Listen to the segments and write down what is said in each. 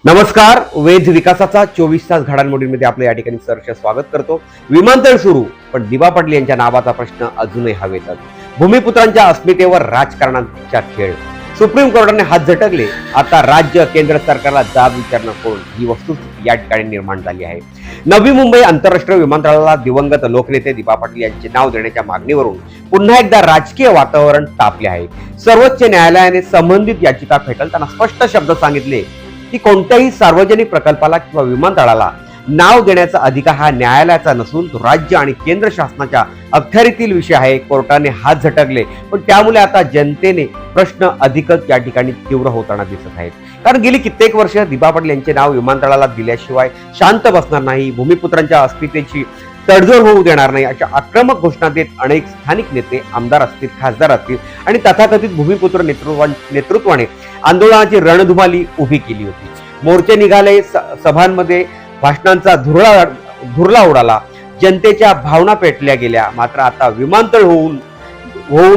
नमस्कार. वेध विकासाचा 24 तास घडामोडींमध्ये आपलं या ठिकाणी सहर्ष स्वागत करतो. विमानतळ सुरू, पण दिबा पाटील यांच्या नावाचा प्रश्न अजूनही हवेतच. भूमिपुत्रांच्या अस्मितेवर राजकारणाचा खेळ. सुप्रीम कोर्टाने हात झटकले. आता राज्य केंद्र सरकारला जाब विचारणं कोण, ही वस्तुस्थिती या ठिकाणी निर्माण झाली आहे. नवी मुंबई आंतरराष्ट्रीय विमानतळाला दिवंगत लोकनेते दिबा पाटील यांचे नाव देण्याच्या मागणीवरून पुन्हा एकदा राजकीय वातावरण तापले आहे. सर्वोच्च न्यायालयाने संबंधित याचिका फेटाळताना स्पष्ट शब्द सांगितले की कोणत्याही सार्वजनिक प्रकल्पाला किंवा विमानतळाला नाव देण्याचा अधिकार हा न्यायालयाचा नसून तो राज्य आणि केंद्र शासनाच्या अखत्यारीतील विषय आहे. कोर्टाने हात झटकले, पण त्यामुळे आता जनतेने प्रश्न अधिकच या ठिकाणी तीव्र होताना दिसत आहेत. कारण गेली कित्येक वर्ष दिबा पाटील यांचे नाव विमानतळाला दिल्याशिवाय शांत बसणार नाही, भूमिपुत्रांच्या अस्मितेची तडजोड होऊ देणार नाही, अशा आक्रमक घोषणा देत अनेक स्थानिक नेते, आमदार असतील, खासदार असतील आणि तथाकथित भूमिपुत्र नेतृत्वाने आंदोलनाची रणधुमाळी उभी केली होती. मोर्चे निघाले, सभांमध्ये भाषणांचा धुरळा उडाला, जनतेच्या भावना पेटल्या गेल्या. मात्र आता विमानतळ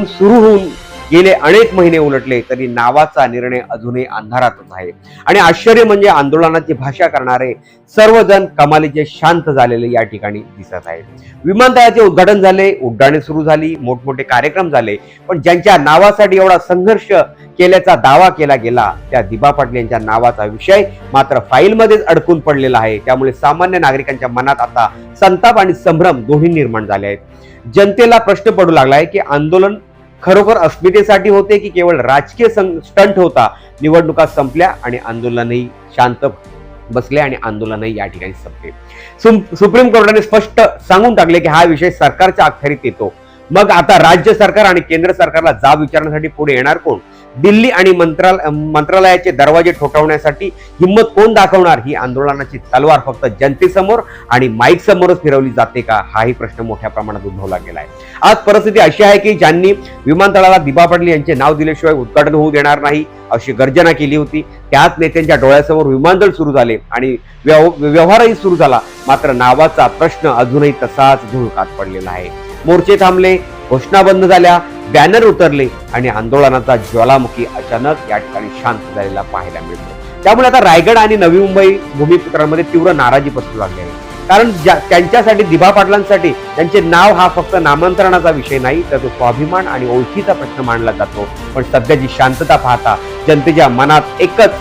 सुरू होऊन गेले अनेक महिने उलटले तरी नावाचा निर्णय अजूनही अंधारातच आहे. आणि आश्चर्य म्हणजे आंदोलनाची भाषा करणारे सर्वजण कमालीचे शांत झालेले या ठिकाणी दिसत आहे. विमानतळाचे उद्घाटन झाले, उड्डाणे सुरू झाली, मोठमोठे कार्यक्रम झाले, पण ज्यांच्या नावासाठी एवढा संघर्ष केल्याचा दावा केला गेला त्या दिबा पाटील यांच्या नावाचा विषय मात्र फाईलमध्येच अडकून पडलेला आहे. त्यामुळे सामान्य नागरिकांच्या मनात आता संताप आणि संभ्रम दोन्ही निर्माण झाले आहेत. जनतेला प्रश्न पडू लागलाय की आंदोलन खरोखर अस्मितेसाठी होते की केवळ राजकीय स्टंट होता. निवडणुका संपल्या आणि आंदोलनही शांत बसले आणि आंदोलनही या ठिकाणी संपले. सुप्रीम कोर्टाने स्पष्ट सांगून टाकले की हा विषय सरकारच्या अखत्यारीत येतो. मग आता राज्य सरकार आणि केंद्र सरकारला जाब विचारण्यासाठी पुढे येणार कोण? दिल्ली आणि मंत्रालयाचे दरवाजे ठोठावण्यासाठी हिम्मत कोण दाखवणार? ही आंदोलनाची तलवार फक्त जनतेसमोर आणि माईक समोरच फिरवली जाते का, हाही प्रश्न मोठ्या प्रमाणात उद्भवला गेला आहे. आज परिस्थिती अशी आहे की ज्यांनी विमानतळाला दिबा पाटील यांचे नाव दिल्याशिवाय उद्घाटन होऊ देणार नाही अशी गर्जना केली होती, त्याच नेत्यांच्या डोळ्यासमोर विमानतळ सुरू झाले आणि व्यवहारही सुरू झाला. मात्र नावाचा प्रश्न अजूनही तसाच धुळकात पडलेला आहे. मोर्चे थांबले, घोषणा बंद झाल्या, बॅनर उतरले आणि आंदोलनाचा ज्वालामुखी अचानक या ठिकाणी शांत झालेला पाहायला मिळतो. त्यामुळे आता रायगड आणि नवी मुंबई भूमिपुत्रांमध्ये तीव्र नाराजी पसरू लागली आहे. कारण त्यांच्यासाठी, दिबा पाटलांसाठी त्यांचे नाव हा फक्त नामांतरणाचा विषय नाही, तर तो स्वाभिमान आणि ओळखीचा प्रश्न मानला जातो. पण सध्याची शांतता पाहता जनतेच्या मनात एकच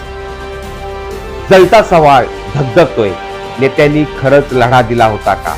जलता सवाल धगधगतोय: नेत्यांनी खरंच लढा दिला होता का?